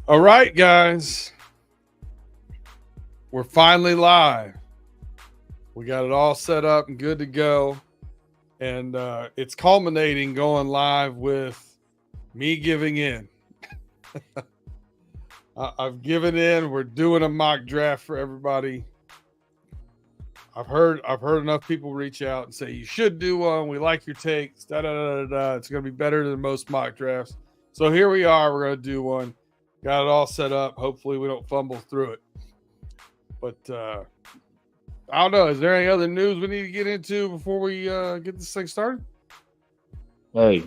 All right, guys. We're finally live. We got it all set up and good to go. And it's culminating going live with me giving in. I've given in. We're doing a mock draft for everybody. I've heard enough people reach out and say you should do one. We like your takes. Da, da, da, da, da. It's going to be better than most mock drafts. So here we are. We're going to do one. Got it all set up. Hopefully we don't fumble through it. But I don't know. Is there any other news we need to get into before we get this thing started? Hey,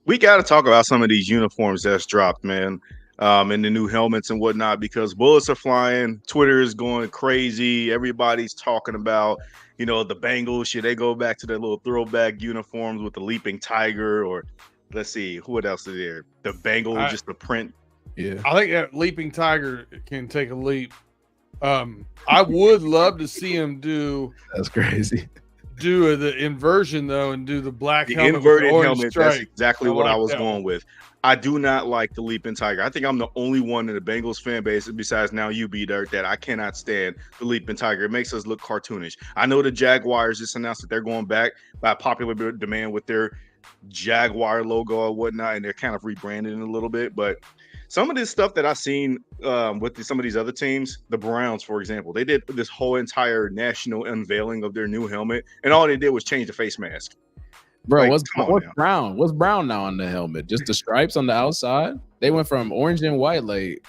we got to talk about some of these uniforms that's dropped, man, and the new helmets and whatnot, because bullets are flying. Twitter is going crazy. Everybody's talking about, the Bengals. Should they go back to their little throwback uniforms with the leaping tiger? Or let's see, what else is there? The Bengals, just the print. Yeah, I think that leaping tiger can take a leap. I would love to see him do. That's crazy. Do the inversion though, and do the black helmet inverted with the helmet. stripe. That's exactly what I was going one. with. I do not like the leaping tiger. I think I'm the only one in the Bengals fan base, besides now you, B-Dirt, that I cannot stand the leaping tiger. It makes us look cartoonish. I know the Jaguars just announced that they're going back by popular demand with their Jaguar logo or whatnot, and they're kind of rebranding it a little bit, but some of this stuff that I've seen with some of these other teams, the Browns, for example, they did this whole entire national unveiling of their new helmet, and all they did was change the face mask. Bro, what's brown? What's brown now on the helmet? Just the stripes on the outside? They went from orange and white, like,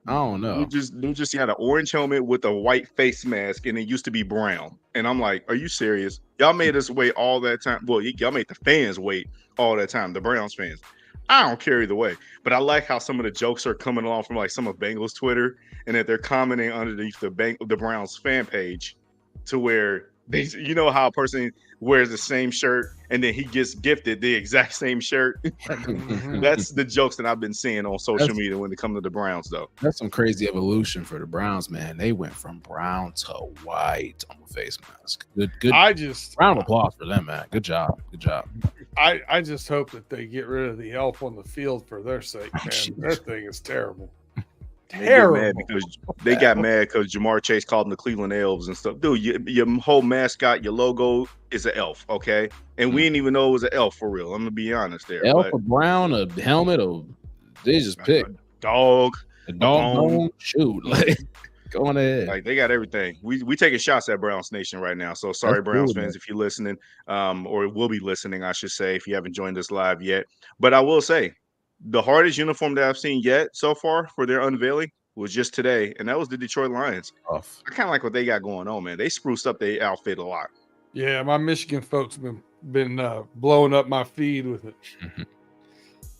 I don't know. You just had an orange helmet with a white face mask, and it used to be brown. And I'm like, are you serious? Y'all made us wait all that time. Well, y'all made the fans wait all that time, the Browns fans. I don't care either way, but I like how some of the jokes are coming along from like some of Bengals Twitter, and that they're commenting underneath the Browns fan page, to where they, how a person wears the same shirt and then he gets gifted the exact same shirt. That's the jokes that I've been seeing on social media when it comes to the Browns, though. That's some crazy evolution for the Browns, man. They went from brown to white on the face mask. Good. Round of applause for them, man. Good job. I just hope that they get rid of the elf on the field for their sake, man. That thing is terrible. They got mad because Jamar Chase called them the Cleveland Elves and stuff. Dude, your whole mascot, your logo is an elf, okay? And we didn't even know it was an elf for real. I'm gonna be honest there. Elf or brown, a helmet, or they just pick a dog. Shoot, like going ahead. Like they got everything. We taking shots at Browns Nation right now. So sorry, that's Browns fans, if you're listening, or will be listening, I should say, if you haven't joined us live yet. But I will say, the hardest uniform that I've seen yet so far for their unveiling was just today, and that was the Detroit Lions. I kind of like what they got going on, man. They spruced up their outfit a lot. Yeah, my Michigan folks been blowing up my feed with it.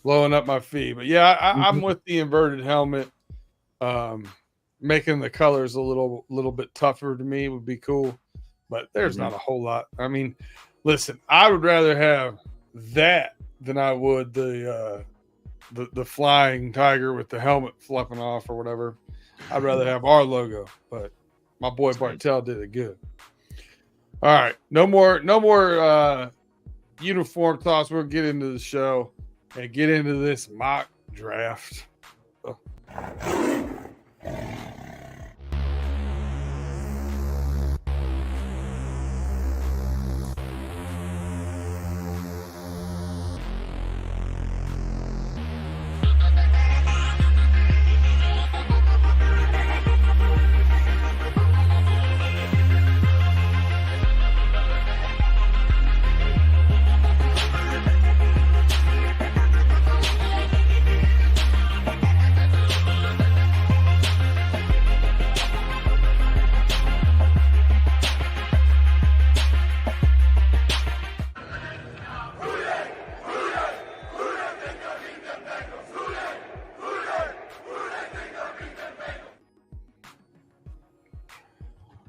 Blowing up my feed. But yeah, I'm with the inverted helmet. Making the colors a little bit tougher to me would be cool, but there's not a whole lot. I mean, listen, I would rather have that than I would the flying tiger with the helmet fluffing off or whatever. I'd rather have our logo, but my boy Bartell did it good. All right, no more uniform thoughts. We'll get into the show and get into this mock draft.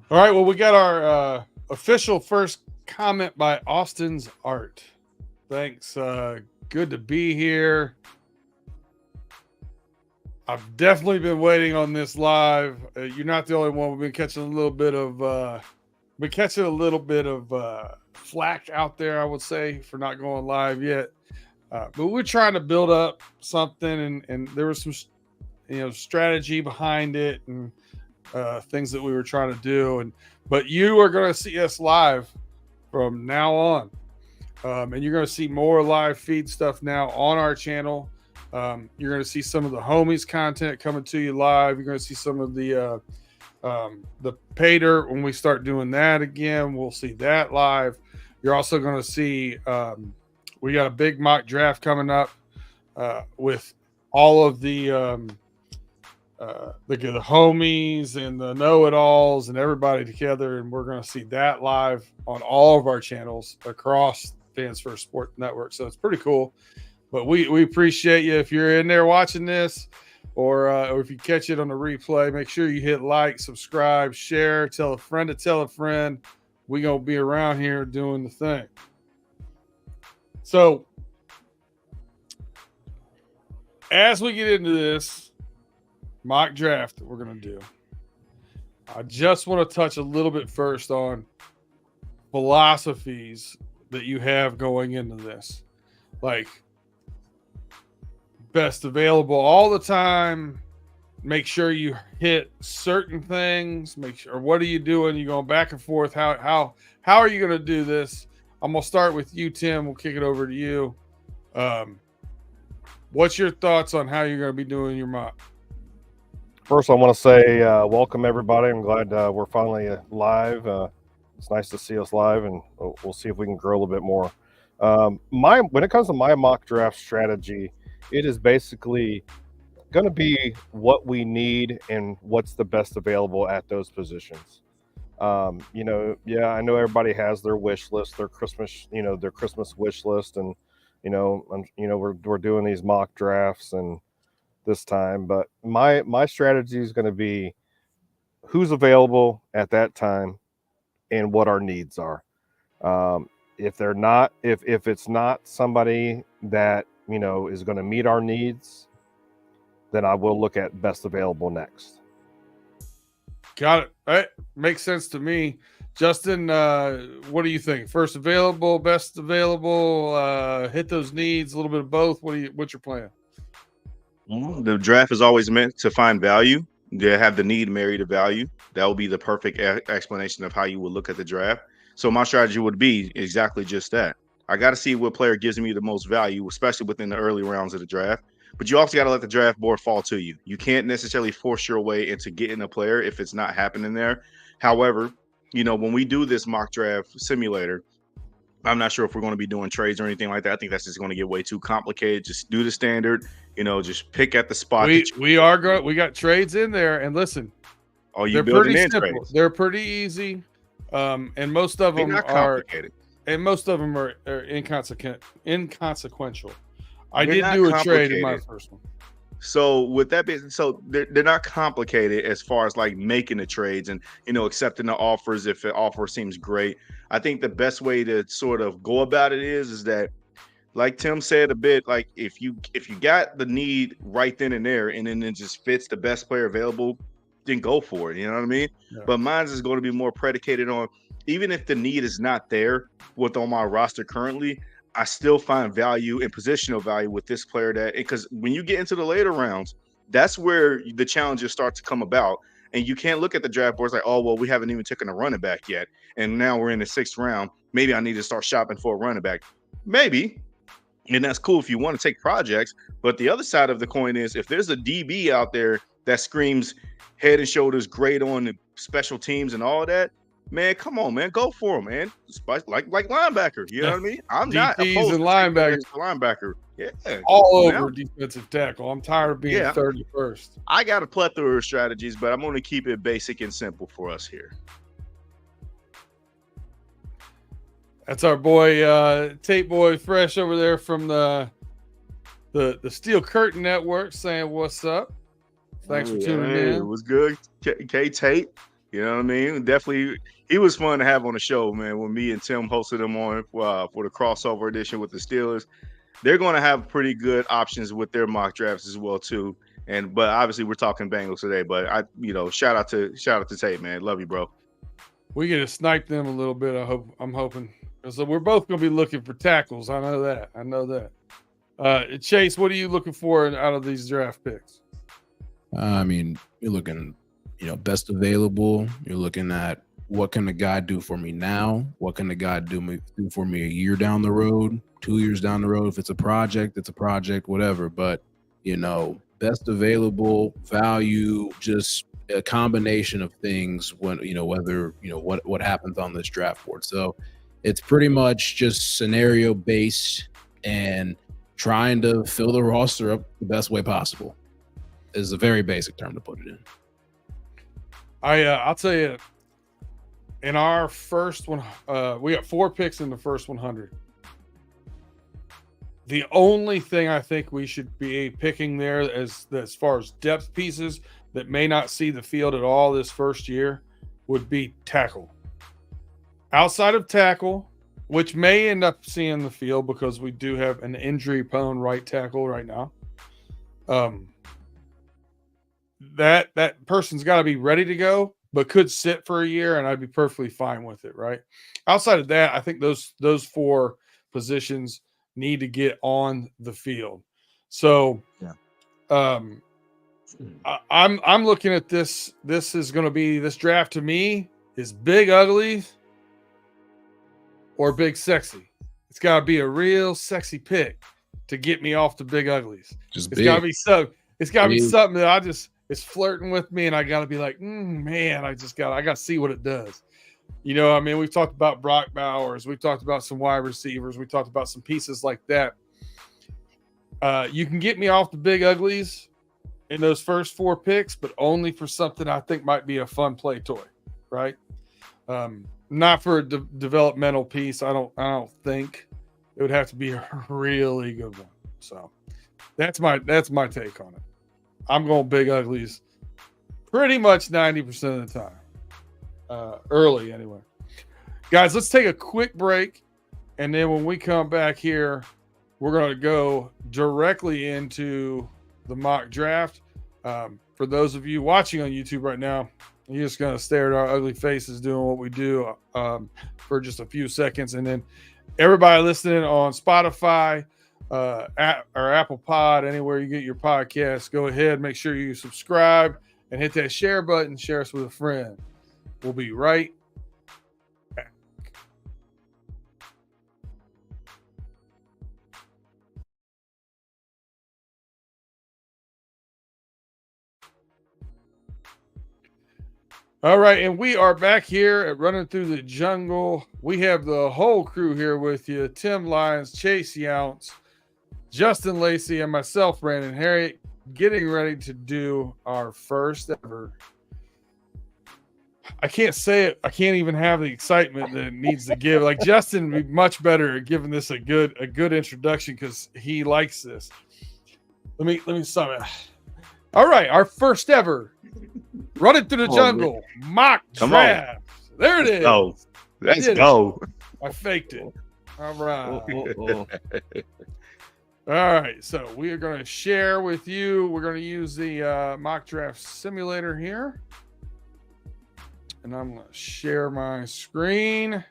All right, well, we got our official first comment by Austin's Art. Thanks. Good to be here. I've definitely been waiting on this live. You're not the only one. We've been catching a little bit of flack out there, I would say, for not going live yet. But we're trying to build up something, and there was some strategy behind it and things that we were trying to do. But you are going to see us live from now on. And you're going to see more live feed stuff now on our channel. You're going to see some of the homies content coming to you live. You're going to see some of the pay dirt when we start doing that again. We'll see that live. You're also going to see we got a big mock draft coming up with all of the homies and the know-it-alls and everybody together, and we're going to see that live on all of our channels across Fans First Sport Network. So it's pretty cool. But we appreciate you if you're in there watching this, or if you catch it on the replay. Make sure you hit like, subscribe, share, tell a friend to tell a friend. We're going to be around here doing the thing. So as we get into this mock draft that we're going to do, I just want to touch a little bit first on philosophies that you have going into this. Like, best available all the time. Make sure you hit certain things. Make sure, what are you doing? You going back and forth? How are you going to do this? I'm going to start with you, Tim. We'll kick it over to you. What's your thoughts on how you're going to be doing your mock? First, I want to say welcome, everybody. I'm glad we're finally live. It's nice to see us live, and we'll see if we can grow a little bit more. When it comes to my mock draft strategy, it is basically going to be what we need and what's the best available at those positions. I know everybody has their wish list, their Christmas wish list, and we're doing these mock drafts and this time, but my strategy is going to be who's available at that time and what our needs are. If it's not somebody that is going to meet our needs, then I will look at best available next. Got it. That makes sense to me. Justin, what do you think? First available, best available, hit those needs, a little bit of both. What's your plan? The draft is always meant to find value. They have the need marry the value. That will be the perfect explanation of how you would look at the draft. So my strategy would be exactly just that. I got to see what player gives me the most value, especially within the early rounds of the draft. But you also got to let the draft board fall to you. You can't necessarily force your way into getting a player if it's not happening there. However, when we do this mock draft simulator, I'm not sure if we're going to be doing trades or anything like that. I think that's just going to get way too complicated. Just do the standard, just pick at the spot. We got trades in there, and listen, they're pretty simple. Trades. They're pretty easy, and most of them are inconsequential. I did do a trade in my first one. So with that being, so they're not complicated as far as like making the trades and accepting the offers if an offer seems great. I think the best way to sort of go about it is that, like Tim said a bit, like if you got the need right then and there, and then it just fits the best player available, then go for it. You know what I mean? Yeah. But mine is going to be more predicated on, even if the need is not there on my roster currently, I still find value and positional value with this player because when you get into the later rounds, that's where the challenges start to come about. And you can't look at the draft boards like, oh, well, we haven't even taken a running back yet. And now we're in the 6th round. Maybe I need to start shopping for a running back. Maybe. And that's cool if you want to take projects. But the other side of the coin is if there's a DB out there that screams head and shoulders great on the special teams and all that, man, come on, man, go for him, man. Like linebacker, you know what I mean? I'm not opposed and linebackers. To linebacker. Yeah, all over defensive tackle. I'm tired of being 31st. I got a plethora of strategies, but I'm going to keep it basic and simple for us here. That's our boy, Tape Boy Fresh over there from the Steel Curtain Network saying what's up. Thanks for tuning in. It was good, K Tate. You know what I mean? Definitely, he was fun to have on the show, man. When me and Tim hosted him on for the crossover edition with the Steelers, they're going to have pretty good options with their mock drafts as well too. But obviously, we're talking Bengals today. But shout out to Tate, man. Love you, bro. We get to snipe them a little bit. I'm hoping. So we're both going to be looking for tackles. I know that. Chase, what are you looking for out of these draft picks? I mean, you're looking, best available. You're looking at what can the guy do for me now? What can the guy do for me a year down the road, 2 years down the road? If it's a project, whatever. But, best available, value, just a combination of things when, whether, what happens on this draft board. So it's pretty much just scenario based and trying to fill the roster up the best way possible is a very basic term to put it in. I'll tell you, in our first one, we got 4 picks in the first 100. The only thing I think we should be picking there as far as depth pieces that may not see the field at all this first year would be tackle. Outside of tackle, which may end up seeing the field because we do have an injury-prone right tackle right now. That person's got to be ready to go, but could sit for a year, and I'd be perfectly fine with it, right? Outside of that, I think those 4 positions need to get on the field. So, I'm looking at this. This is going to be this draft to me is big ugly or big sexy. It's got to be a real sexy pick to get me off the big uglies. It's got to be so. It's got to be something that it's flirting with me, and I got to be like, man, I got to see what it does. I mean, we've talked about Brock Bowers. We've talked about some wide receivers. We talked about some pieces like that. You can get me off the big uglies in those first 4 picks, but only for something I think might be a fun play toy, right? Not for a developmental piece. I don't think it would have to be a really good one. So that's my take on it. I'm going big uglies pretty much 90% of the time. Early anyway. Guys, let's take a quick break, and then when we come back here, we're going to go directly into the mock draft. For those of you watching on YouTube right now, you're just going to stare at our ugly faces doing what we do for just a few seconds, and then everybody listening on Spotify or Apple Pod, anywhere you get your podcasts, go ahead, make sure you subscribe and hit that share button, share us with a friend. We'll be right back. All right, and we are back here at Running Through the Jungle. We have the whole crew here with you. Tim Lyons, Chase Younts, Justin Lacey, and myself, Brandon Harriet, getting ready to do our first ever. I can't say it. I can't even have the excitement that it needs to give. Like Justin would be much better at giving this a good introduction because he likes this. Let me sum it. All right, our first ever Running Through the Jungle mock draft. There it is. Let's go. I faked it. All right. All right, so we are going to share with you. We're going to use the mock draft simulator here. And I'm going to share my screen.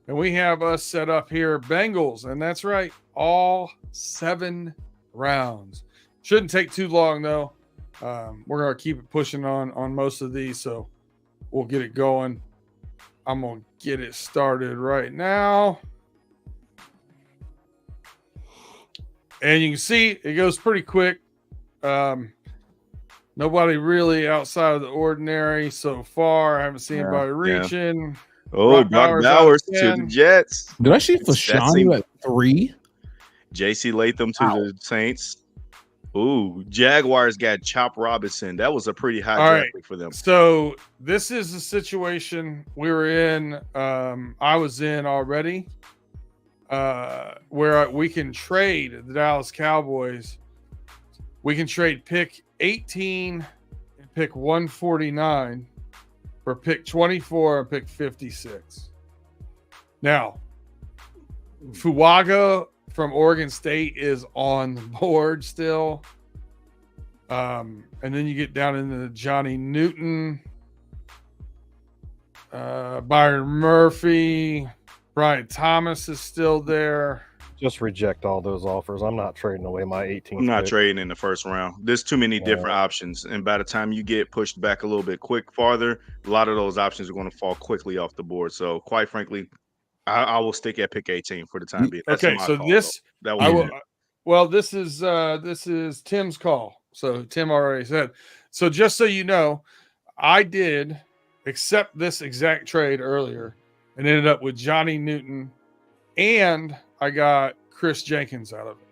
And we have us set up here, Bengals. And that's right, all 7 rounds. Shouldn't take too long, though. We're going to keep it pushing on most of these, so we'll get it going. I'm going to get it started right now. And you can see it goes pretty quick. Nobody really outside of the ordinary so far. I haven't seen anybody reaching. Yeah. Oh, Brock Bowers to the Jets. Did I see Fashanu at 3? J.C. Latham to the Saints. Ooh, Jaguars got Chop Robinson. That was a pretty high draft pick for them. So this is a situation we were in. I was in already, where we can trade the Dallas Cowboys. We can trade pick 18 and pick 149 for pick 24 and pick 56. Now, Fuaga from Oregon State is on the board still. And then you get down into Johnny Newton, Byron Murphy, Brian Thomas is still there. Just reject all those offers. I'm not trading away my 18th. I'm not pick. trading in the first round. There's too many different options, and by the time you get pushed back a little bit farther, a lot of those options are going to fall quickly off the board. So, quite frankly, I will stick at pick 18 for the time being. That's Okay, my so call, this though. I will. Well, this is Tim's call. So Tim already said. So just so you know, I did accept this exact trade earlier and ended up with Johnny Newton, and I got Chris Jenkins out of it.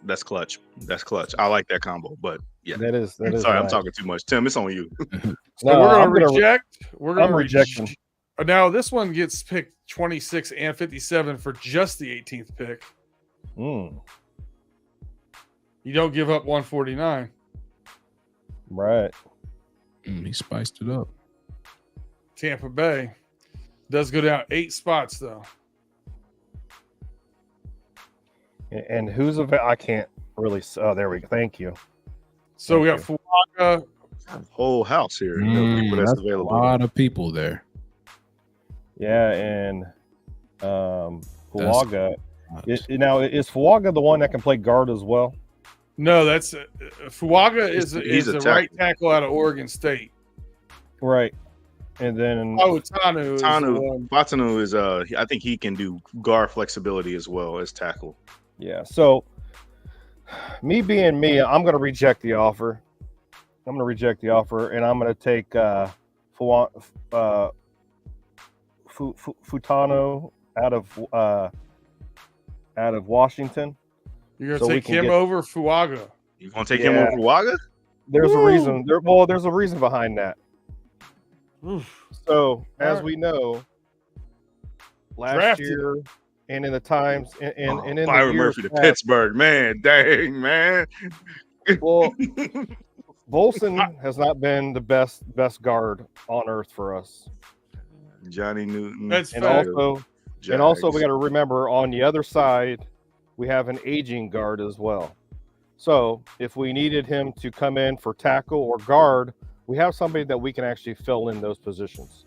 That's clutch. That's clutch. I like that combo, but yeah, that is. Sorry, nice. I'm talking too much. Tim, it's on you. So we're gonna reject. We're gonna rejecting. Now this one gets picked 26 and 57 for just the 18th pick. Mm. You don't give up 149. Right. He spiced it up. Tampa Bay does go down 8 spots though. And who's I can't really. Oh, there we go. Thank you. So we got Fuaga. Whole house here. People that's available. A lot of people there. Yeah, and Fuaga. Now, is Fuaga the one that can play guard as well? No, that's Fuaga is a right tackle out of Oregon State. Right. And then Fatanu is I think he can do guard flexibility as well as tackle. Yeah. So me being me, I'm going to reject the offer. And I'm going to take Futano out of Washington. You're going to take him over Fuaga. You're going to take him over Fuaga? There's a reason. There's a reason behind that. Oof. So, as we know, last year and in the times and in Byron Murphy to Pittsburgh, man, dang, man. Well, Volson has not been the best guard on earth for us. Johnny Newton. That's also we got to remember on the other side we have an aging guard as well. So if we needed him to come in for tackle or guard, we have somebody that we can actually fill in those positions.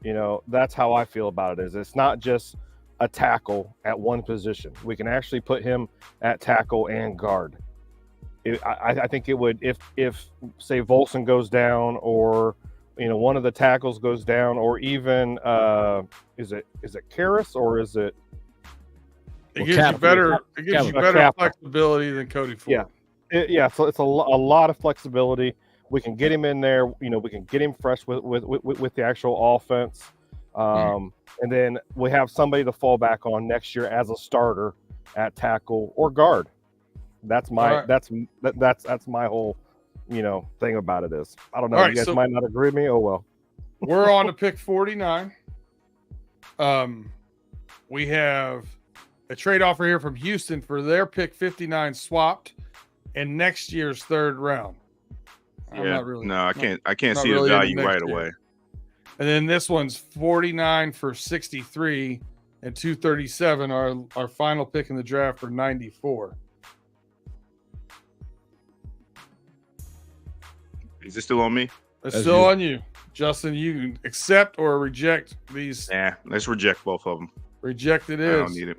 You know, that's how I feel about it. Is it's not just a tackle at one position. We can actually put him at tackle and guard. I think it would if say Volson goes down, or one of the tackles goes down, or even is it Karras, or is it? It gives you better flexibility than Cody Ford. Yeah. So it's a lot of flexibility. We can get him in there. We can get him fresh with the actual offense, and then we have somebody to fall back on next year as a starter at tackle or guard. That's my that's my whole thing about it is. I don't know. You guys might not agree with me. Oh well. We're on to pick 49. We have a trade offer here from Houston for their pick 59 swapped and next year's third round. I can't see the value right away. And then this one's 49 for 63 and 237, our final pick in the draft for 94. Is it still on me? It's still on you. Justin, you can accept or reject these. Yeah, let's reject both of them. Reject it is. I don't need it.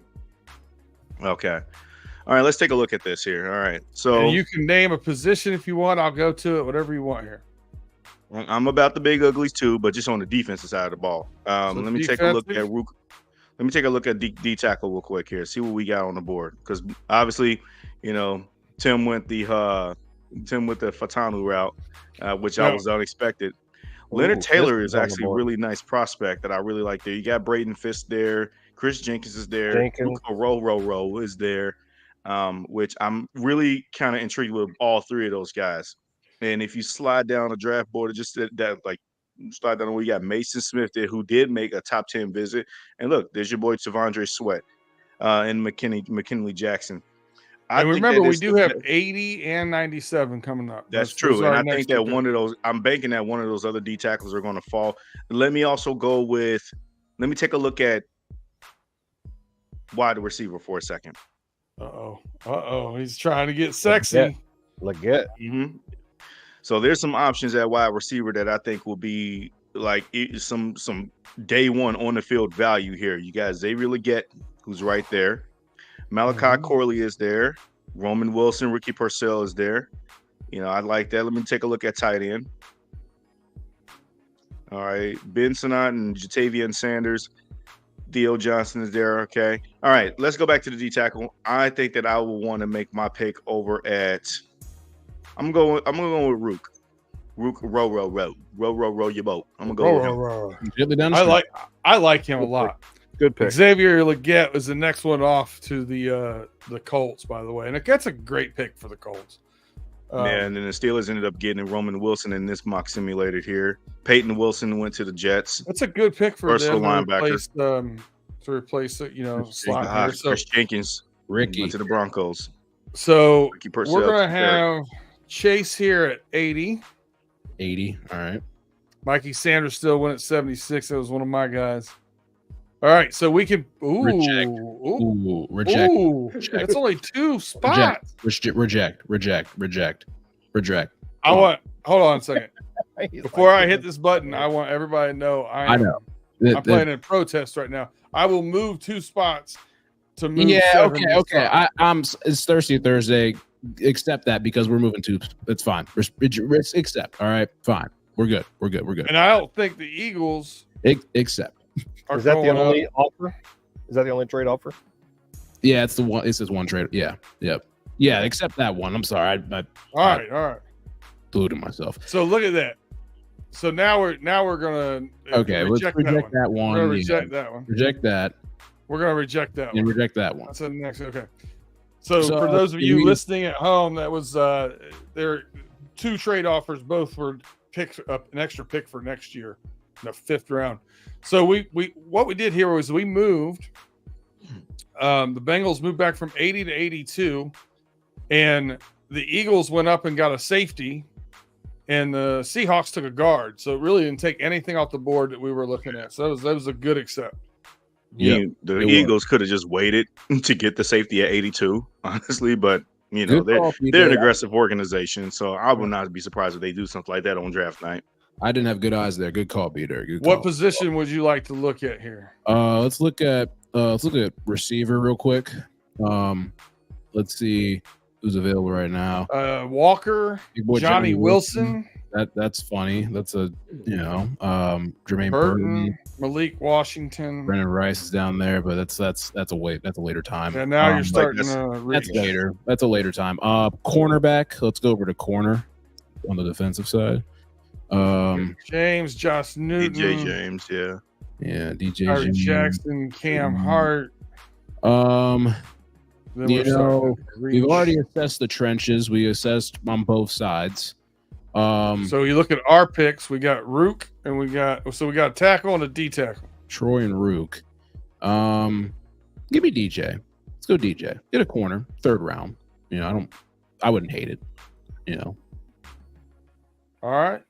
Okay. All right, let's take a look at this here. All right. So and you can name a position if you want. I'll go to it, whatever you want here. I'm about the big uglies too, but just on the defensive side of the ball. Let me take a look at D tackle real quick here. See what we got on the board, because obviously, Tim went the Fatanu route, which I was unexpected. Leonard Taylor is actually a really nice prospect that I really like there. You got Braden Fisk there. Chris Jenkins is there. Row is there, which I'm really kind of intrigued with all three of those guys. And if you slide down the draft board, just slide down, we got Mason Smith there, who did make a top 10 visit. And look, there's your boy Tavondre Sweat and McKinley Jackson. And remember, we do have 80 and 97 coming up. That's true. And I think that I'm banking that one of those other D tackles are going to fall. Let me take a look at wide receiver for a second. He's trying to get sexy. Legit. Mm-hmm. So there's some options at wide receiver that I think will be like some day one on the field value here. You got Xavier Legette, who's right there. Malachi Corley is there. Roman Wilson, Ricky Purcell is there. I like that. Let me take a look at tight end. All right, Ben Sinnott and Jatavian Sanders. Theo Johnson is there. Okay. All right, let's go back to the D tackle. I think that I will want to make my pick over at. I'm going to go with Rook. Rook, row your boat. I'm gonna go with him. I like him a lot. Good pick. Xavier Legette was the next one off to the Colts, by the way, and that's a great pick for the Colts. And then the Steelers ended up getting Roman Wilson in this mock simulator here. Peyton Wilson went to the Jets. That's a good pick for versatile them linebacker to replace slot here. So Chris Jenkins, Ricky went to the Broncos. So Ricky Purcell, we're gonna have Chase here at 80. 80. All right. Mikey Sanders still went at 76. That was one of my guys. All right, so we can Reject. That's only 2 spots. Reject. Hold on a second. Before I hit this button, I want everybody to know I'm playing in protest right now. I will move 2 spots to move. Yeah, okay. It's Thursday. Accept that because we're moving 2. It's fine. Accept. All right, fine. We're good. And I don't think the Eagles accept. Is that the only offer? Is that the only trade offer? Yeah, it's the one. It says one trade. Yeah. Except that one. I'm sorry. All right. Deluded myself. So look at that. So now we're gonna reject that one. We're gonna reject that one. Reject that. We're gonna reject that one. And reject that one. That's the next. Okay. So for those of you listening at home, that was there 2 trade offers. Both were picks up an extra pick for next year in the 5th round. So what we did here was we moved. The Bengals moved back from 80 to 82, and the Eagles went up and got a safety, and the Seahawks took a guard. So it really didn't take anything off the board that we were looking at. So that was a good accept. Yeah, the Eagles could have just waited to get the safety at 82, honestly, but they're an aggressive organization, so I would not be surprised if they do something like that on draft night. I didn't have good eyes there. Good call, Peter. What position would you like to look at here? Let's look at receiver real quick. Let's see who's available right now. Walker, Johnny Wilson. That's funny. That's Jermaine Burton, Malik Washington. Brennan Rice is down there, but that's a later time. And now you're starting that's later. That's a later time. Cornerback. Let's go over to corner on the defensive side. James, Josh Newton, DJ James, DJ James. Jackson, Cam Hart. We've already assessed the trenches. We assessed on both sides. So you look at our picks. We got Rook, and we got a tackle and a D tackle. Troy and Rook. Give me DJ. Let's go DJ. Get a corner, 3rd round. I wouldn't hate it. All right.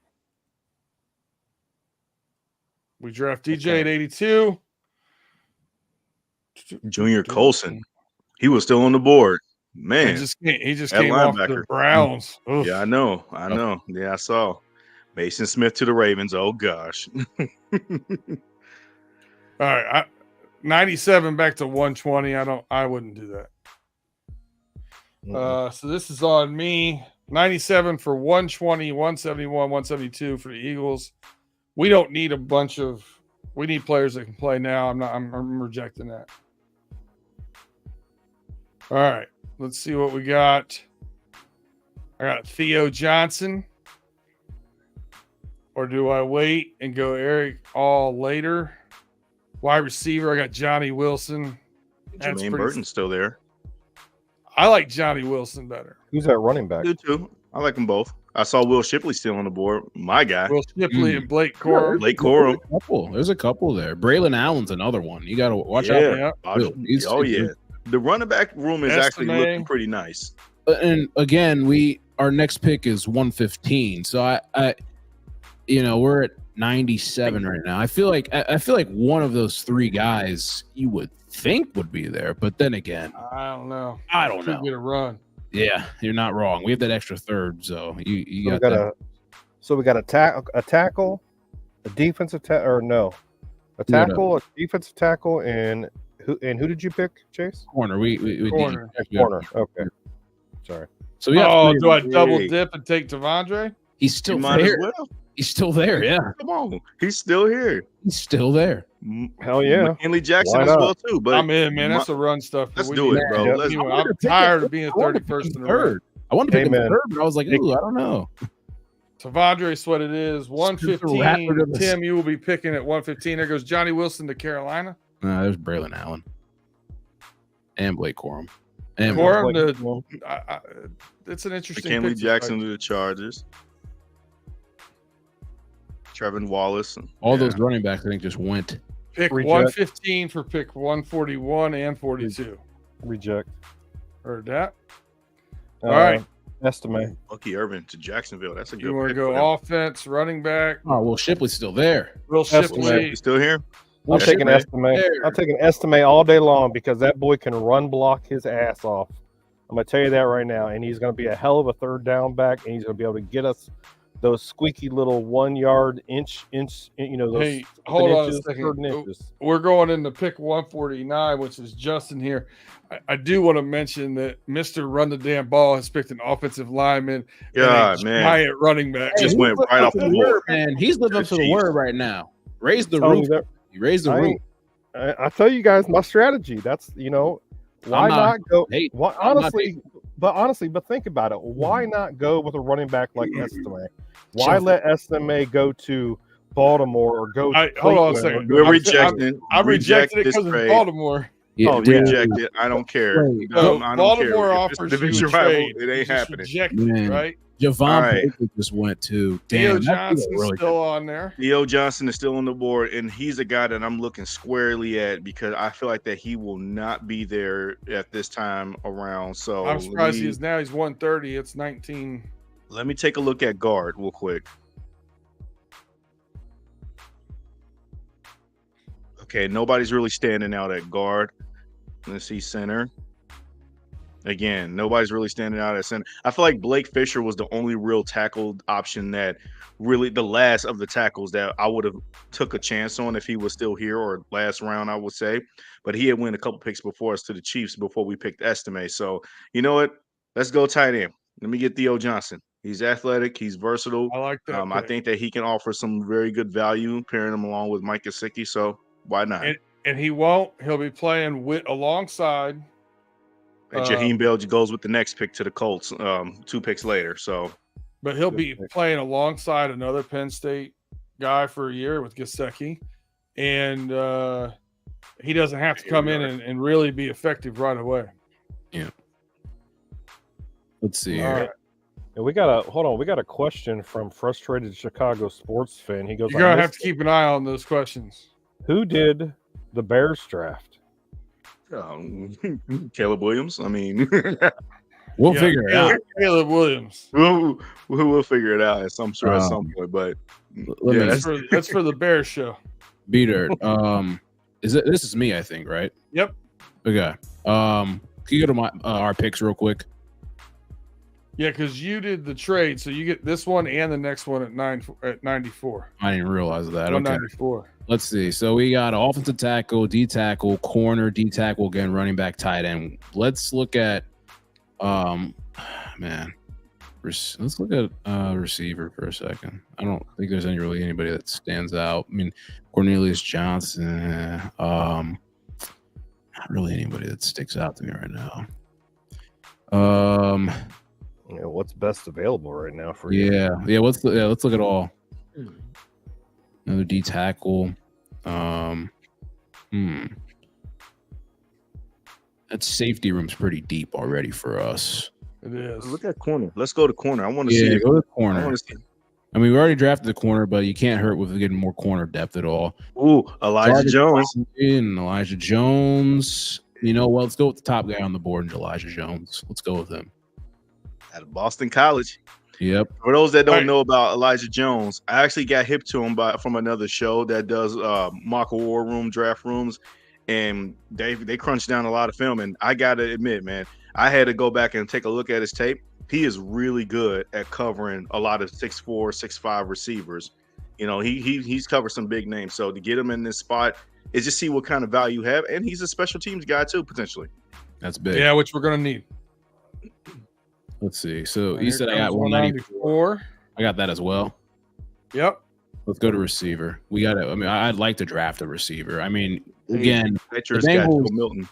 We draft DJ at 82. Junior Colson. He was still on the board. Man. He just came off the Browns. Oof. Yeah, I know. Yeah, I saw. Mason Smith to the Ravens. Oh, gosh. All right. 97 back to 120. I wouldn't do that. So this is on me. 97 for 120, 171, 172 for the Eagles. We don't need we need players that can play now. I'm rejecting that. All right. Let's see what we got. I got Theo Johnson. Or do I wait and go Eric all later? Wide receiver, I got Johnny Wilson. Jermaine Burton's still there. I like Johnny Wilson better. Who's that running back? I do too. I like them both. I saw Will Shipley still on the board. My guy. Will Shipley and Blake Corum. There's a couple there. Braylon Allen's another one. You got to watch out. Yeah. The running back room is actually looking pretty nice. And again, our next pick is 115. So we're at 97 right now. I feel like one of those 3 guys you would think would be there, but then again, I don't know. Could get a run. Yeah, you're not wrong. We have that extra 3rd, so you got that. So we got a tackle, a defensive tackle, a defensive tackle, and Who did you pick, Chase? Corner. We Corner. Corner. Okay. Sorry. So yeah. Oh, do I Hey. double dip and take Devondre? He's still You might as there. well. He's still there. Yeah. Come on, he's still here. He's still there. Hell yeah. McKinley Jackson Why as not? well too. But I'm in, man. That's the run stuff. let's We do need it, bro. that. Let's- Anyway, I wanted I'm to pick tired him- of being I wanted to pick 31st him in a row. third. I wanted to pick him Amen. third, but I was like, ooh, I don't know. Tavondre Sweat it is. Rapper 115. to the- Tim, you will be picking at 115. There goes Johnny Wilson to Carolina. There's Braylon Allen and Blake Corum. And Corum Blake- to it's an interesting McKinley pick. Jackson to the Chargers. Trevin Wallace. all Yeah. those running backs, I think, just went. Pick Reject. 115 for pick 141 and 42. Reject. Heard that? All right. Estimate. Bucky Irvin to Jacksonville. That's a good You want to pick for them. go offense, running back? Oh, well, Shipley's still there. Will Estimate. Shipley. You still here? I'm Yeah, taking Estimate. estimate. There. I'll take an estimate all day long because that boy can run block his ass off. I'm gonna tell you that right now, and he's gonna be a hell of a third down back, and he's gonna be able to get us those squeaky little 1 yard inch. You know, those Hey, hold on a inches, second. 13 inches. We're going into pick 149, which is Justin here. I do want to mention that Mr. Run the Damn Ball has picked an offensive lineman God, and a man. giant running back. Just He's went living right up off to the the board. word, man. He's living up to the Chiefs. word right now. Raise the Tell you roof. that- He raised the I roof. ain't- I tell you guys my strategy. That's why I'm not not- go? Hey, Why, I'm not honestly, but think about it. Why not go with a running back like Estime? Why Sure. let Estime go to Baltimore or go? To Hold on a Cleveland second. We're I'm- rejecting. I rejected it this because of trade. Baltimore. yeah, Oh, dude, Reject it. I don't care. Wait, So I don't Baltimore care. If it's offers division you a rival, trade. it You ain't just happening. reject Man. it, right? Javon All right. Baker just went to. Theo Damn, Johnson's really still on there. Theo Johnson is still on the board, and he's a guy that I'm looking squarely at because I feel like that he will not be there at this time around. So I'm surprised he is now. He's 130. It's 19. Let me take a look at guard real quick. Okay, nobody's really standing out at guard. Let's see center. Again, nobody's really standing out at center. I feel like Blake Fisher was the only real tackle option that really the last of the tackles that I would have took a chance on if he was still here or last round, I would say. But he had won a couple picks before us to the Chiefs before we picked Estime. So you know what? Let's go tight end. Let me get Theo Johnson. He's athletic. He's versatile. I like that. I pick. think that he can offer some very good value pairing him along with Mike Gesicki. So why not? And he won't. He'll be playing alongside. And Jaheim Bell goes with the next pick to the Colts 2 picks later. So But he'll be playing alongside another Penn State guy for a year with Gesicki. And he doesn't have to Here come we in are. and really be effective right away. Let's see All here. right. And we got a question from frustrated Chicago sports fan. He goes, You're going to have to keep an eye on those questions. Who did the Bears draft? Caleb Williams. I mean, We'll Yeah, figure it out. Caleb Williams. we'll figure it out at some at some point. But Let yeah, me That's for the Bears show. Beater. This is me, I think, right? Yep. Okay. Can you go to our picks real quick? Yeah, because you did the trade, so you get this one and the next one at 94. I didn't realize that. Okay. 194. Let's see. So we got offensive tackle, D tackle, corner, D tackle, again, running back, tight end. Let's look at let's look at receiver for a second. I don't think there's anybody that stands out. I mean, Cornelius Johnson, not really anybody that sticks out to me right now. What's best available right now for you? Yeah. Let's look at all. Another D tackle. That safety room's pretty deep already for us. It is. look at corner. Let's go to corner. I want to Yeah, see. go to I corner. want to see. I mean, we already drafted the corner, but you can't hurt with getting more corner depth at all. Ooh, Elijah Jones. And Elijah Jones. You know what? Let's go with the top guy on the board, Elijah Jones. Let's go with him. Out of Boston College. Yep. For those that don't Right. know about Elijah Jones, I actually got hip to him from another show that does mock war room draft rooms, and they crunch down a lot of film. And I gotta admit, man, I had to go back and take a look at his tape. He is really good at covering a lot of 6'4", 6'5" receivers. You know, he's covered some big names. So to get him in this spot, is just see what kind of value you have, and he's a special teams guy too potentially. That's big. Yeah, which we're gonna need. Let's see. So And you here said I comes got 194. I got that as well. Yep. Let's go to receiver. We got to. I mean, I'd like to draft a receiver. I mean, again, Patriots the got Bengals- Joe Milton.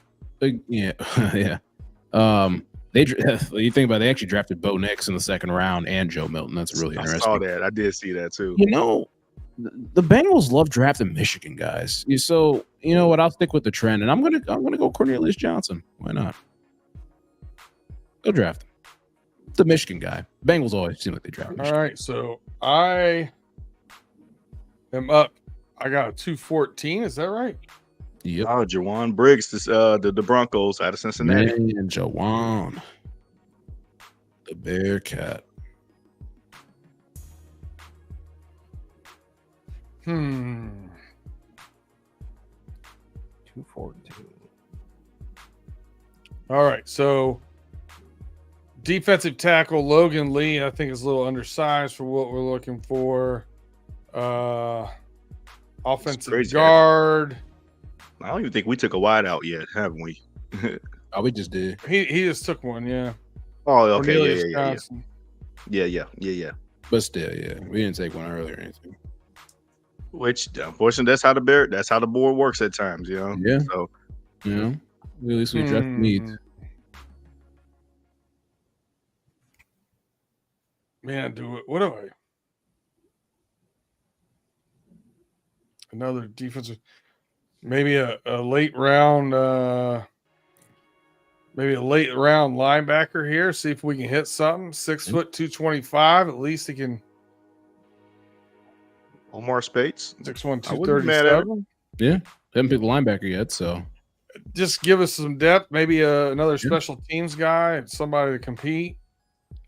yeah, yeah. You think about it, they actually drafted Bo Nix in the second round and Joe Milton. That's really interesting. I saw that. I did see that too. You know, the Bengals love drafting Michigan guys. So you know what? I'll stick with the trend, and I'm gonna go Cornelius Johnson. Why not? Go draft him. The Michigan guy. Bengals always seem like they draft. All right, so I am up. I got a 214. Is that right? Yep. Oh, Jawan Briggs, the Broncos out of Cincinnati. Man, Jawan, the Bearcat. 214. All right, so defensive tackle Logan Lee, I think is a little undersized for what we're looking for. Offensive crazy. guard. I don't even think we took a wide out yet, haven't we? Oh, we just did. He just took one, yeah. Oh, okay, Cornelius yeah. Johnson. Yeah. But still, yeah, we didn't take one earlier or anything. Which, unfortunately, that's how the board works at times, you know. Yeah. So, You know, at least we addressed needs. Man, what do I? Another defensive, maybe a late round, maybe a late round linebacker here. See if we can hit something. 6 foot 225. At least he can. Omar Spates. 6'1", I wouldn't be mad at it. 237. Yeah, haven't picked a linebacker yet, so Just give us some depth. Maybe another special teams guy, somebody to compete.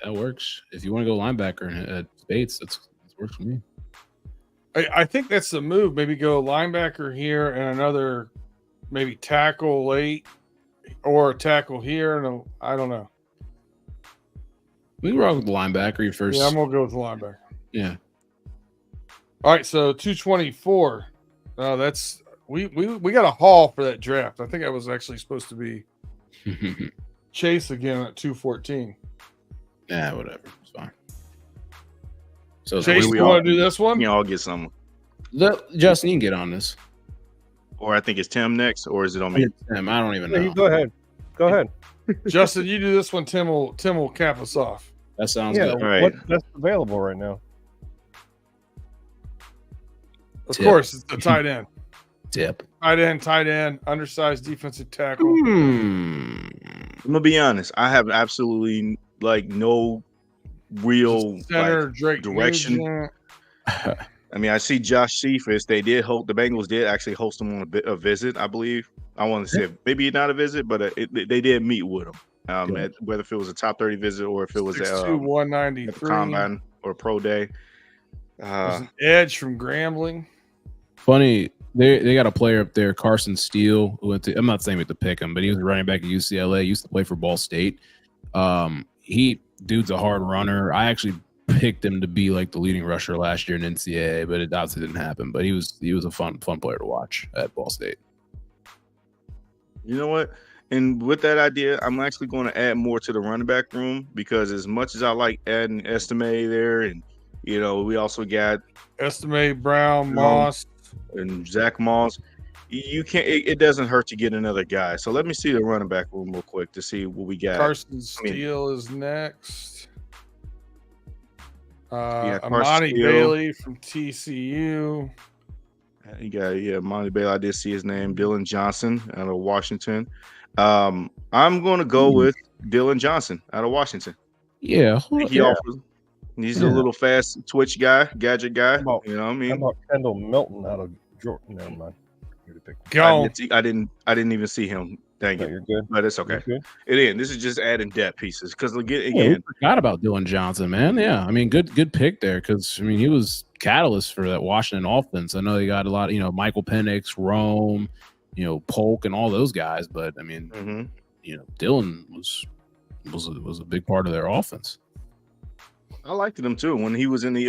that works. If you want to go linebacker at Bates, that works for me. I think that's the move. Maybe go linebacker here and another maybe tackle late or a tackle here. And I don't know. We can rock with the linebacker your first. Yeah, I'm going to go with the linebacker. Yeah. All right, so 224. That's we got a haul for that draft. I think I was actually supposed to be Chase again at 214. Yeah, whatever. It's fine. So Chase, we you all- want to do this one? You know, I'll get some. Justin, you can get on this. Or I think it's Tim next, or is it on me? Tim, I don't even Yeah, know. you go ahead. Go ahead. Justin, you do this one. Tim will cap us off. That sounds Yeah, good. All right. what's best available right now? Of Tip. course, it's the tight end. Tip. Tight end, undersized defensive tackle. I'm gonna be honest. I have absolutely no real Center Drake direction. Nugent. I mean, I see Josh Cephas. The Bengals did actually host him on a visit, I believe. I want to say maybe not a visit, but they did meet with him. At, whether if it was a top 30 visit or if it was 6'2", at the 193. combine or pro day. There's an edge from Grambling. Funny, they got a player up there, Carson Steele, who went to, I'm not saying we have to pick him, but he was a running back at UCLA, used to play for Ball State. Dude's a hard runner. I actually picked him to be like the leading rusher last year in NCAA, but it obviously didn't happen. But he was a fun player to watch at Ball State. You know what? And with that idea, I'm actually going to add more to the running back room because as much as I like adding Estime there, and we also got Estime, Brown, Moss. and Zach Moss. You can't. It doesn't hurt to get another guy. So let me see the running back room real quick to see what we got. Carson Steele is next. Carson Amani Steele. Bailey from TCU. You got Monty Bailey. I did see his name. Dylan Johnson out of Washington. I'm going to go with Dylan Johnson out of Washington. Yeah, He's a little fast twitch guy, gadget guy. How about- You know what I How mean? about Kendall Milton out of Georgia? Never mind. Go. I didn't even see him. Dang No, it. you're good. But it's okay. You're good. This is just adding depth pieces because we again, forgot about Dylan Johnson, man. Yeah, I mean, good pick there because he was catalyst for that Washington offense. I know they got a lot, Michael Penix, Rome, Polk, and all those guys. But I mean, Dylan was a big part of their offense. I liked him too when he was in the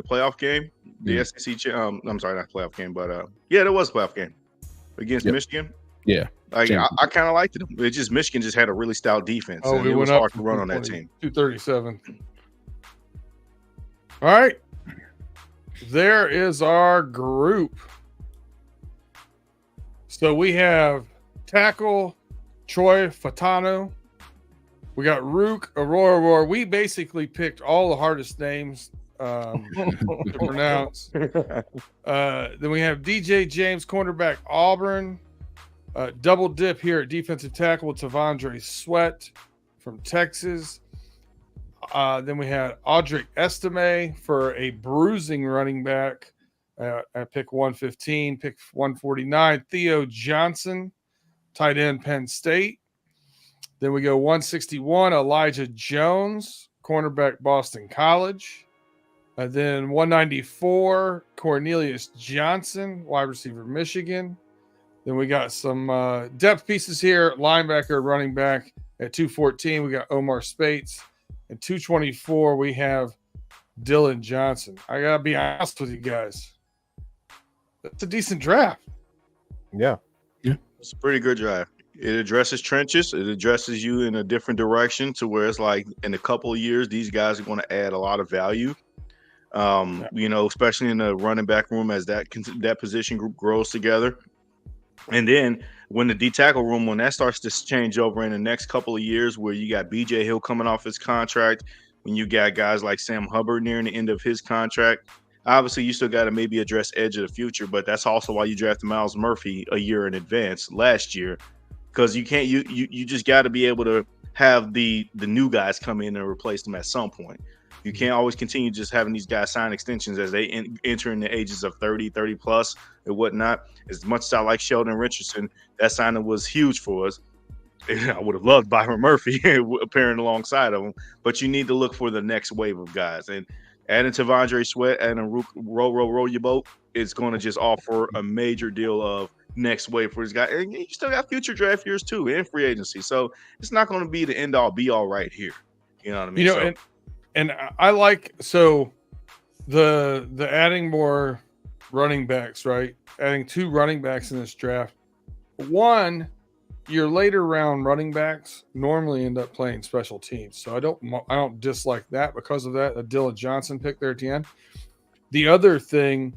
playoff game, the SEC. I'm sorry, not playoff game, but there was a playoff game. against Yep. Michigan. Yeah. Like Same. I kind of liked it. It just Michigan just had a really stout defense, Oh, and we it was went up hard to from run on that 220 team. 237. All right. There is our group. So we have tackle Troy Fatano. We got Rook, Aurora. We basically picked all the hardest names to pronounce. Then we have DJ James, cornerback Auburn. Double dip here at defensive tackle with Tavondre Sweat from Texas. Then we had Audric Estime for a bruising running back at pick 115, pick 149. Theo Johnson, tight end, Penn State. Then we go 161, Elijah Jones, cornerback, Boston College. Then 194, Cornelius Johnson, wide receiver, Michigan. Then we got some depth pieces here, linebacker, running back at 214. We got Omar Spates. At 224, we have Dylan Johnson. I got to be honest with you guys. That's a decent draft. Yeah. It's a pretty good drive. It addresses trenches. It addresses you in a different direction to where it's like in a couple of years, these guys are going to add a lot of value. Especially in the running back room as that position group grows together. And then when the D tackle room, when that starts to change over in the next couple of years, where you got BJ Hill coming off his contract, when you got guys like Sam Hubbard nearing the end of his contract, obviously you still got to maybe address edge of the future. But that's also why you drafted Miles Murphy a year in advance last year, because you can't you just got to be able to have the new guys come in and replace them at some point. You can't always continue just having these guys sign extensions as they enter in the ages of 30 plus and whatnot. As much as I like Sheldon Richardson, that signing was huge for us. I would have loved Byron Murphy appearing alongside of him, but you need to look for the next wave of guys. And adding Tavondre Sweat and a row your boat is going to just offer a major deal of next wave for this guy. And you still got future draft years too and free agency. So it's not going to be the end all be all right here. You know what I mean? And I like, so the adding more running backs, right? Adding 2 running backs in this draft. One, your later round running backs normally end up playing special teams. So I don't dislike that because of that. A Dylan Johnson pick there at the end. The other thing,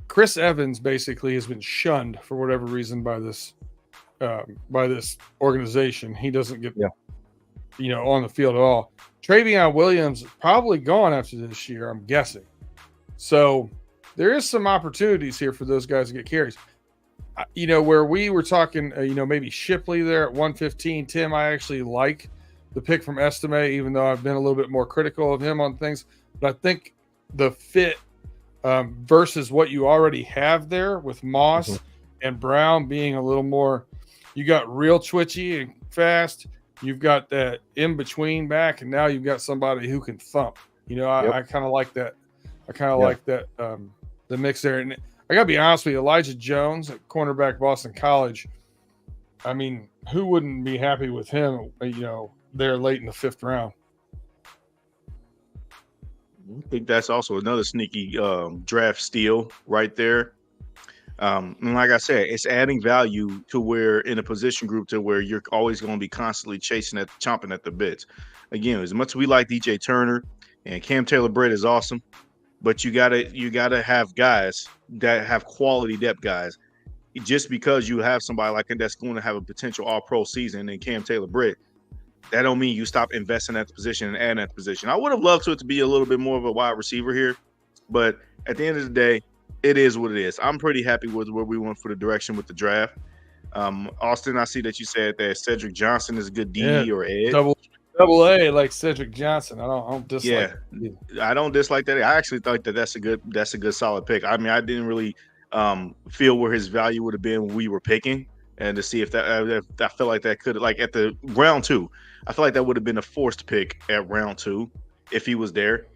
Chris Evans basically has been shunned for whatever reason by this organization. He doesn't get on the field at all. Travion Williams probably gone after this year, I'm guessing. So there is some opportunities here for those guys to get carries. Where we were talking, maybe Shipley there at 115. Tim, I actually like the pick from Estime, even though I've been a little bit more critical of him on things. But I think the fit versus what you already have there with Moss and Brown being a little more, you got real twitchy and fast. You've got that in between back, and now you've got somebody who can thump. I kind of like that. I kind of like that the mix there. And I got to be honest with you, Elijah Jones at cornerback, Boston College. I mean, who wouldn't be happy with him? There late in the 5th round. I think that's also another sneaky draft steal right there. And like I said, it's adding value to where in a position group to where you're always going to be constantly chomping at the bits. Again, as much as we like DJ Turner and Cam Taylor-Britt is awesome, but you gotta have guys that have quality depth guys. Just because you have somebody like that that's going to have a potential all-pro season in Cam Taylor-Britt, that don't mean you stop investing at the position and adding at the position. I would have loved it to be a little bit more of a wide receiver here, but at the end of the day, it is what it is. I'm pretty happy with where we went for the direction with the draft. Austin, I see that you said that Cedric Johnson is a good D or edge. Double A like Cedric Johnson. I don't dislike. I don't dislike that. I actually thought that's a good solid pick. I mean, I didn't really feel where his value would have been when we were picking, and to see if that I felt like that could, like at the round 2, I feel like that would have been a forced pick at round 2 if he was there.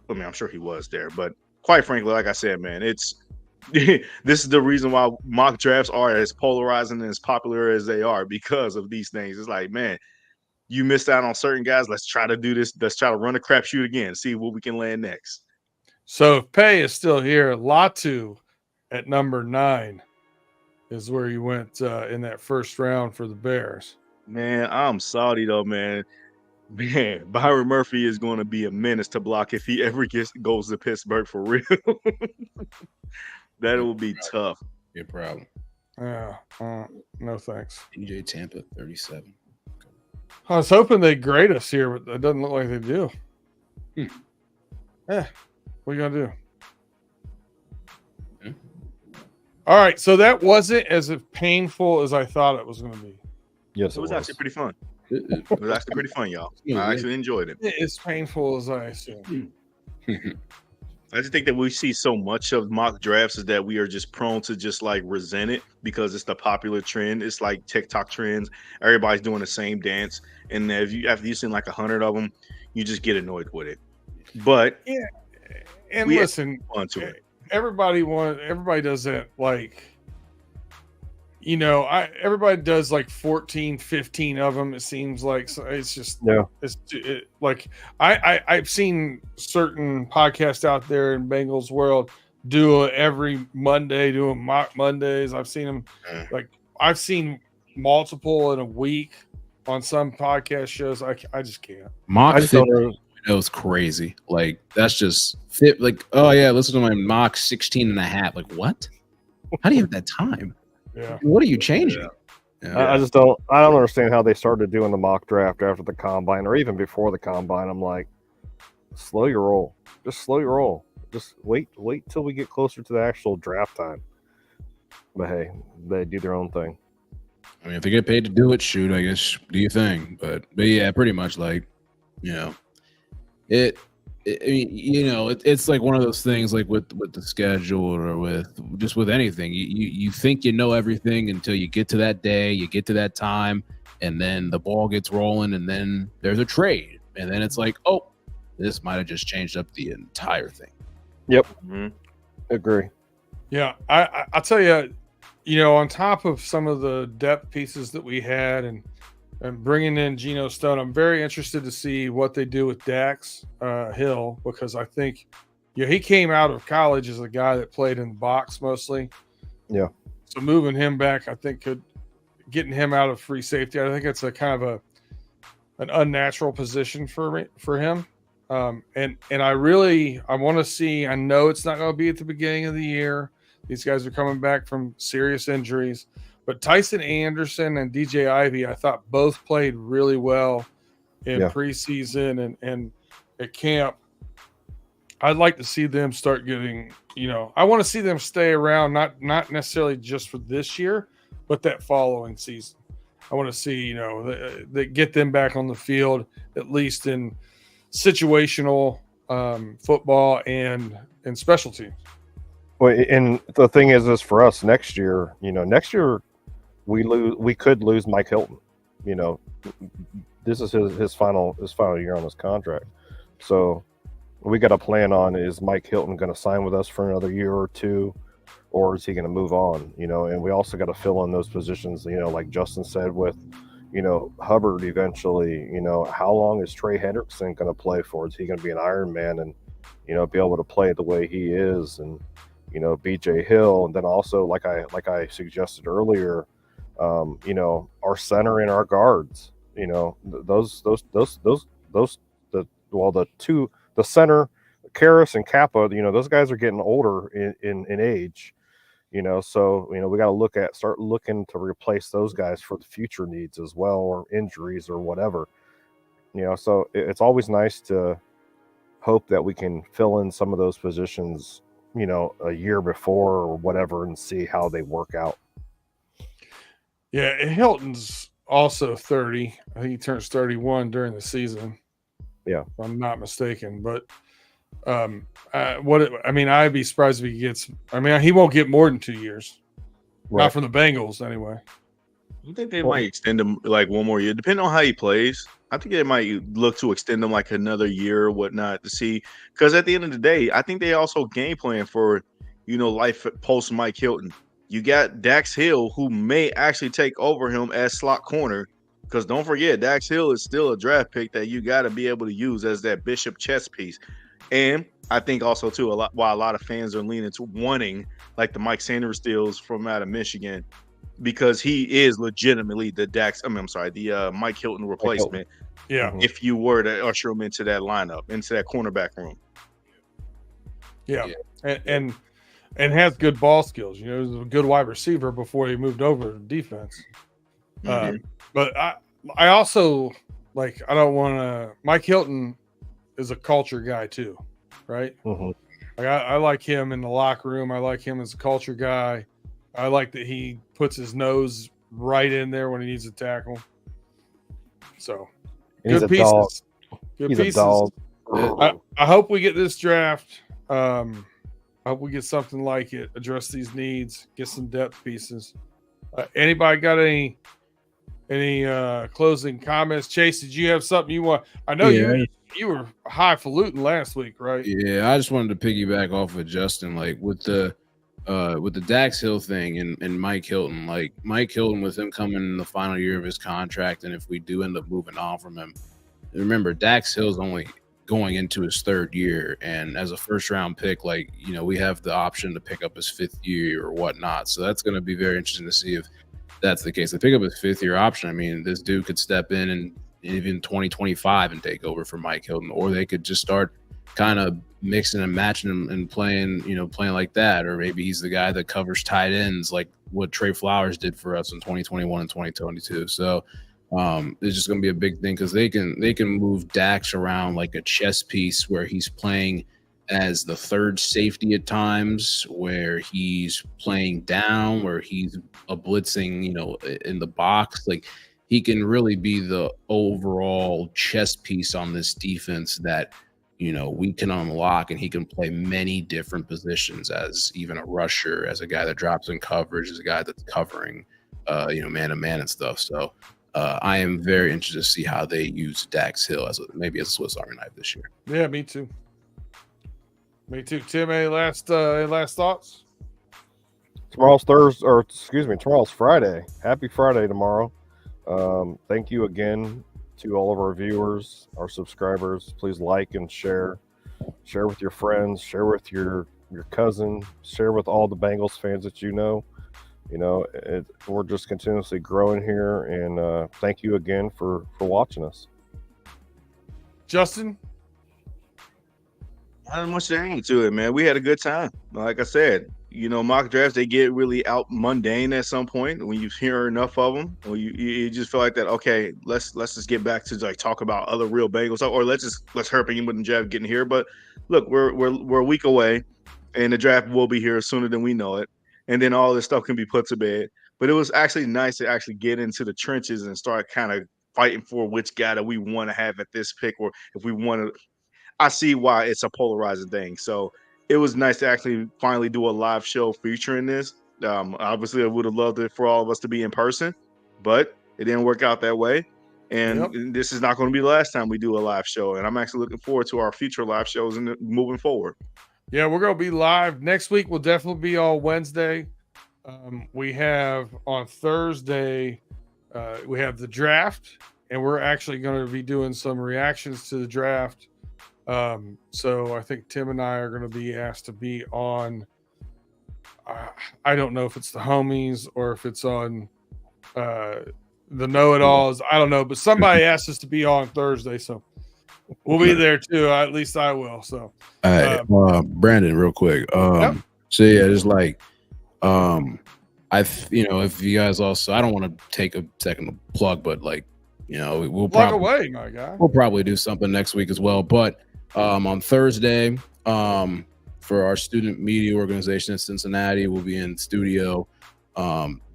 I mean, I'm sure he was there, but quite frankly, like I said, man, it's this is the reason why mock drafts are as polarizing and as popular as they are, because of these things. It's like, man, you missed out on certain guys. Let's try to do this. Let's try to run a crapshoot again, see what we can land next. So if Pay is still here, Latu at number 9 is where he went in that first round for the Bears. Man, I'm salty though, man. Man, Byron Murphy is going to be a menace to block if he ever goes to Pittsburgh for real. That will be tough. Be a problem. Yeah, no thanks. DJ Tampa 37. I was hoping they'd grade us here, but it doesn't look like they do. What are you gonna do? All right, so that wasn't as painful as I thought it was going to be. Yes, It was actually pretty fun. It was actually pretty fun, y'all. I actually enjoyed it. It's painful as I assume. I just think that we see so much of mock drafts is that we are just prone to just like resent it because it's the popular trend. It's like TikTok trends. Everybody's doing the same dance, and after you've seen like 100 of them, you just get annoyed with it. But yeah, and we listen, onto it. Everybody does that, like, you know, everybody does like 14, 15 of them. It seems like, so it's just, like I've seen certain podcasts out there in Bengals world do every Monday, doing mock Mondays. I've seen them I've seen multiple in a week on some podcast shows. I just can't. Mock it was crazy. Like, that's just fit. Like, oh yeah, listen to my mock 16 and a half. Like, what? How do you have that time? Yeah. What are you changing? Yeah. I don't understand how they started doing the mock draft after the combine or even before the combine. I'm like, slow your roll. Just slow your roll. Just wait till we get closer to the actual draft time. But hey, they do their own thing. I mean, if they get paid to do it, shoot, I guess do your thing. But yeah, pretty much, like, you know. It's like one of those things, like with the schedule or with anything. You think you know everything until you get to that day, you get to that time, and then the ball gets rolling, and then there's a trade, and then it's like, oh, this might have just changed up the entire thing. Yep, agree. Yeah, I'll tell you, you know, on top of some of the depth pieces that we had and bringing in Geno Stone, I'm very interested to see what they do with Dax Hill, because I think, he came out of college as a guy that played in the box mostly. Yeah. So moving him back, I think getting him out of free safety, I think it's a kind of an unnatural position for him. And I want to see. I know it's not going to be at the beginning of the year. These guys are coming back from serious injuries. But Tyson Anderson and DJ Ivey, I thought both played really well in preseason and at camp. I'd like to see them start getting, I want to see them stay around, not necessarily just for this year, but that following season. I want to see, they get them back on the field, at least in situational football and special teams. Well, and the thing is for us next year, we could lose Mike Hilton. This is his final year on his contract. So we got to plan on, is Mike Hilton going to sign with us for another year or two, or is he going to move on? And we also got to fill in those positions, like Justin said, with, Hubbard eventually. How long is Trey Hendrickson going to play for? Is he going to be an Iron Man and, be able to play the way he is? And, BJ Hill. And then also, like I suggested earlier, our center and our guards, the center, Karras and Kappa, those guys are getting older in age, so, we got to start looking to replace those guys for the future needs as well, or injuries or whatever, so it's always nice to hope that we can fill in some of those positions, a year before or whatever, and see how they work out. Yeah, Hilton's also 30. I think he turns 31 during the season. Yeah, if I'm not mistaken. But I'd be surprised if he gets. He won't get more than 2 years. Right. Not from the Bengals, anyway. I think they might extend him like one more year, depending on how he plays. I think they might look to extend him like another year or whatnot to see. Because at the end of the day, I think they also game plan for, life post Mike Hilton. You got Dax Hill, who may actually take over him as slot corner. Because don't forget, Dax Hill is still a draft pick that you got to be able to use as that Bishop chess piece. And I think also too why a lot of fans are leaning to wanting like the Mike Sanders deals from out of Michigan, because he is legitimately the Mike Hilton replacement. Yeah. Mhm. If you were to usher him into that lineup, into that cornerback room. Yeah. And has good ball skills. You know, he was a good wide receiver before he moved over to defense. Mhm. But I also like, I don't want to. Mike Hilton is a culture guy too, right? Mhm. Like I like him in the locker room. I like him as a culture guy. I like that he puts his nose right in there when he needs to tackle. So And he's good a dog. pieces. Good He's pieces. a dog. I hope we get this draft. I hope we get something like it. Address these needs. Get some depth pieces. Anybody got any closing comments? Chase, did you have something you want? I know you were highfalutin last week, right? Yeah, I just wanted to piggyback off of Justin, like with the Dax Hill thing and Mike Hilton. Like Mike Hilton, with him coming in the final year of his contract, and if we do end up moving on from him, remember Dax Hill's only going into his third year, and as a first round pick, like, you know, we have the option to pick up his fifth year or whatnot. So that's going to be very interesting to see if that's the case. They pick up his fifth year option. I mean, this dude could step in and even 2025 and take over for Mike Hilton, or they could just start kind of mixing and matching and playing like that. Or maybe he's the guy that covers tight ends, like what Trey Flowers did for us in 2021 and 2022. So it's just going to be a big thing because they can move Dax around like a chess piece, where he's playing as the third safety at times, where he's playing down, where he's a blitzing, you know, in the box. Like, he can really be the overall chess piece on this defense that, you know, we can unlock, and he can play many different positions as even a rusher, as a guy that drops in coverage, as a guy that's covering, man to man and stuff. So I am very interested to see how they use Dax Hill as maybe as a Swiss Army knife this year. Yeah, me too. Me too. Tim, any last thoughts? Tomorrow's Friday. Happy Friday tomorrow. Thank you again to all of our viewers, our subscribers. Please like and share with your friends, share with your cousin, share with all the Bengals fans that you know. We're just continuously growing here, and thank you again for watching us. Justin? Not much to add to it, man. We had a good time. Like I said, you know, mock drafts, they get really out mundane at some point when you hear enough of them, or you just feel like that. Okay, let's just get back to like talk about other real Bengals, or let's hurry up with the draft getting here. But look, we're a week away, and the draft will be here sooner than we know it, and then all this stuff can be put to bed. But it was actually nice to actually get into the trenches and start kind of fighting for which guy that we want to have at this pick, or if we want to. I see why it's a polarizing thing. So it was nice to actually finally do a live show featuring this. Obviously, I would have loved it for all of us to be in person, but it didn't work out that way. And This is not going to be the last time we do a live show. And I'm actually looking forward to our future live shows and moving forward. Yeah, we're going to be live. Next week will definitely be on Wednesday. We have on Thursday, we have the draft, and we're actually going to be doing some reactions to the draft. So I think Tim and I are going to be asked to be on. I don't know if it's the homies or if it's on the know-it-alls. I don't know, but somebody asked us to be on Thursday, so we'll be there too. At least I will. So, Brandon, real quick. Yep. So yeah, it's like, if you guys also, I don't want to take a second to plug, but like, you know, we'll away, my guy. We'll probably do something next week as well. But on Thursday, for our student media organization in Cincinnati, we'll be in studio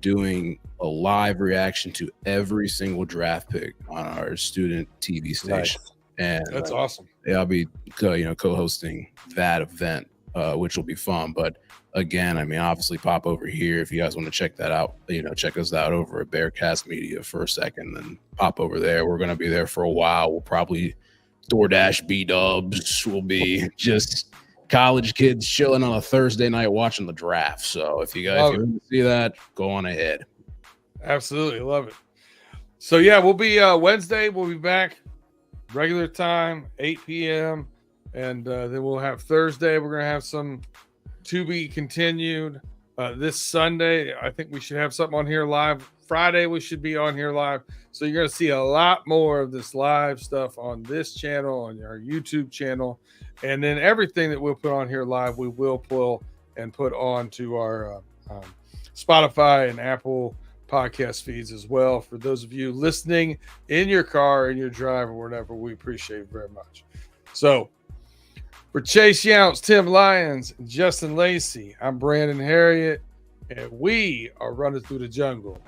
doing a live reaction to every single draft pick on our student TV station. Nice. And that's awesome. Yeah, I'll be co-hosting that event, which will be fun. But again, I mean, obviously pop over here if you guys want to check that out. You know, check us out over at Bearcast Media for a second, then pop over there. We're going to be there for a while. We'll probably DoorDash B-dubs. We'll be just college kids chilling on a Thursday night watching the draft. So if you guys want to see that, go on ahead. Absolutely. Love it. So yeah, we'll be Wednesday. We'll be back regular time, 8 p.m. And then we'll have Thursday. We're going to have some to be continued. This Sunday, I think we should have something on here live. Friday, we should be on here live. So you're going to see a lot more of this live stuff on this channel, on our YouTube channel. And then everything that we'll put on here live, we will pull and put on to our Spotify and Apple podcast feeds as well. For those of you listening in your car, in your drive, or whatever, we appreciate it very much. So for Chase Younts, Tim Lyons, and Justin Lacey, I'm Brandon Harriet, and we are running through the jungle.